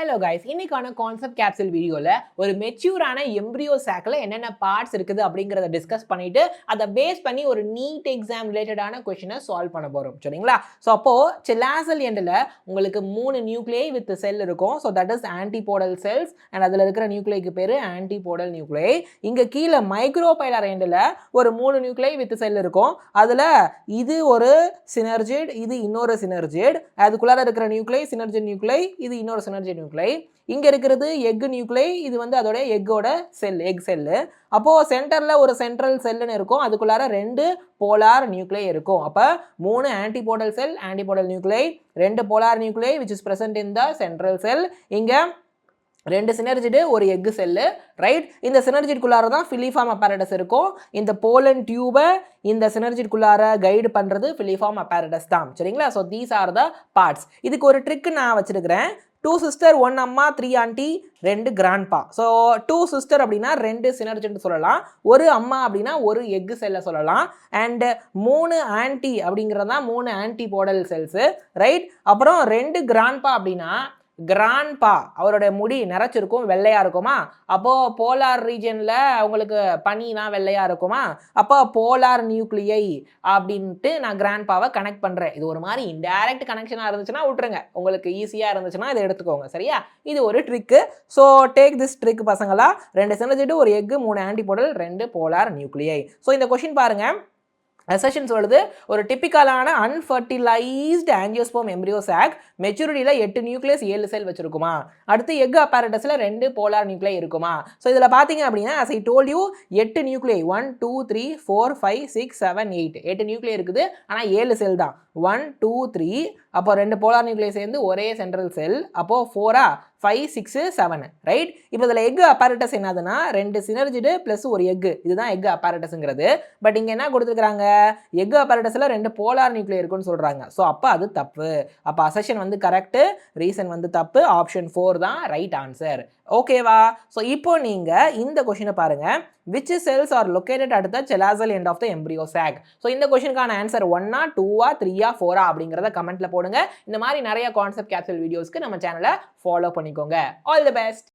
Hello guys, இன்னைக்கான concept capsule வீடியோல ஒரு மெச்சூரான எம்ப்ரியோ சாக்ல என்னென்ன பார்ட்ஸ் இருக்குது அப்படிங்கறத டிஸ்கஸ் பண்ணிட்டு அதை பேஸ் பண்ணி ஒரு நீட் எக்ஸாம் ரிலேட்டடான क्वेश्चனை சால்வ் பண்ண போறோம். சரிங்களா? சோ அப்போ செல்லாசல் எண்ட்ல உங்களுக்கு 3 நியூக்ளியை வித் செல் இருக்கும். So that is antipodal cells and அதுல இருக்கிற நியூக்ளியைக்கு பேரு ஆன்டிபோடல் நியூக்ளியை. இங்க கீழ மைக்ரோபைலர் எண்ட்ல ஒரு 3 நியூக்ளியை வித் செல் இருக்கும். அதுல இது ஒரு சினர்ஜிட், இது இன்னொரு சினர்ஜிட், அதுக்குள்ளார இருக்கிற நியூக்ளியை சினர்ஜிட் நியூக்ளியை, இது இன்னொரு சினர்ஜிட் நியூக்ளியை. இங்க இருக்கிறது எக் நியூக்ளியை, இது வந்து அதோட எக்கோட செல், எக் செல். அப்போ சென்டர்ல ஒரு சென்ட்ரல் செல்னு இருக்கும், அதுக்குள்ளார 2 போலார் நியூக்ளியை இருக்கும். அப்ப 3 antipodal cell, antipodal nuclei, 2 polar nuclei which is present in the central cell. இங்க 2 சினர்ஜிட், ஒரு எக் செல், ரைட்? இந்த சினர்ஜிட்குள்ளார தான் ஃபிலிஃபார்ம் அப்பேரடஸ் இருக்கும். இந்த போலன் டியூபை இந்த சினர்ஜிட்குள்ளார கைடு பண்றது ஃபிலிஃபார்ம் அப்பேரடஸ் தான். சரிங்களா? So these are the parts. இதுக்கு ஒரு ட்ரிக் நான் வச்சிருக்கிறேன். 2 சிஸ்டர் 1 அம்மா 3 ஆண்டி 2 கிராண்ட்பா. ஸோ 2 சிஸ்டர் அப்படின்னா 2 சினர்ஜிட் சொல்லலாம், ஒரு அம்மா அப்படின்னா ஒரு எக் செல்லை சொல்லலாம், அண்ட் 3 ஆன்டி அப்படிங்கிறது தான் 3 ஆன்டிபோடல் செல்ஸ், ரைட்? அப்புறம் 2 கிராண்ட்பா அப்படின்னா கிராண்ட்பா அவருடைய முடி நிறைச்சிருக்கும், வெள்ளையா இருக்குமா? அப்போ போலார் ரீஜன்ல உங்களுக்கு பனினா வெள்ளையா இருக்குமா? அப்போ போலார் நியூக்ளியை அப்படின்ட்டு நான் கிராண்ட்பாவை கனெக்ட் பண்றேன். இது ஒரு மாதிரி இன்டைரக்ட் கனெக்ஷனா இருந்துச்சுன்னா விட்டுருங்க, உங்களுக்கு ஈஸியா இருந்துச்சுன்னா இதை எடுத்துக்கோங்க. சரியா? இது ஒரு trick. So take this trick பசங்களா. 2 சினர்ஜிட், ஒரு egg, 3 antipodal, 2 polar nuclei. So இந்த கொஸ்டின் பாருங்க. அசெஷன் சொல்லுது, ஒரு டிப்பிக்கலான அன்ஃபர்டிலைஸ்டு ஆஞ்சியோஸ்போம் எம்ப்ரியோ சாக் மெச்சூரிட்டியில் 8 நியூக்ளியஸ் 7 செல் வச்சிருக்குமா? அடுத்து எக் அப்பேரட்டஸில் 2 போலார் நியூக்ளியை இருக்குமா? ஸோ இதில் பார்த்தீங்க அப்படின்னா as I told you 8 நியூக்ளியை 1 2 3 4 5 6 7 8 8 நியூக்ளியை இருக்குது, ஆனால் 7 செல் தான். 1 2 3, அப்போ 2 போலார் நியூக்ளியை சேர்ந்து ஒரே சென்ட்ரல் செல், அப்போ 4 5 6 7, ரைட்? இப்போ இதில் எக் அப்பேரட்டஸ் என்னதுன்னா 2 சினர்ஜிட் ப்ளஸ் ஒரு எக், இதுதான் எக் அப்பேரட்டஸ்ங்கிறது. பட் இங்கே என்ன கொடுத்துருக்காங்க, எக் அப்பேரட்டஸில் 2 போலார் நியூக்ளியை இருக்குன்னு சொல்கிறாங்க. ஸோ அப்போ அது தப்பு. அப்போ அசெஷன் வந்து கரெக்டு, ரீசன் வந்து தப்பு. ஆப்ஷன் 4 தான் ரைட் ஆன்சர். ஓகேவா? ஸோ இப்போ நீங்கள் இந்த கொஷினை பாருங்க. which cells are located at the chelazal end of the embryo sac? So இந்த கொஷனுக்கான ஆன்சர் 1 2 3 4 அப்படிங்கிறத கமெண்ட்ல போடுங்க. இந்த மாதிரி நிறைய கான்செப்ட் கேப்சூல் வீடியோஸ்க்கு நம்ம சேனலை ஃபாலோ பண்ணிக்கோங்க. All the best.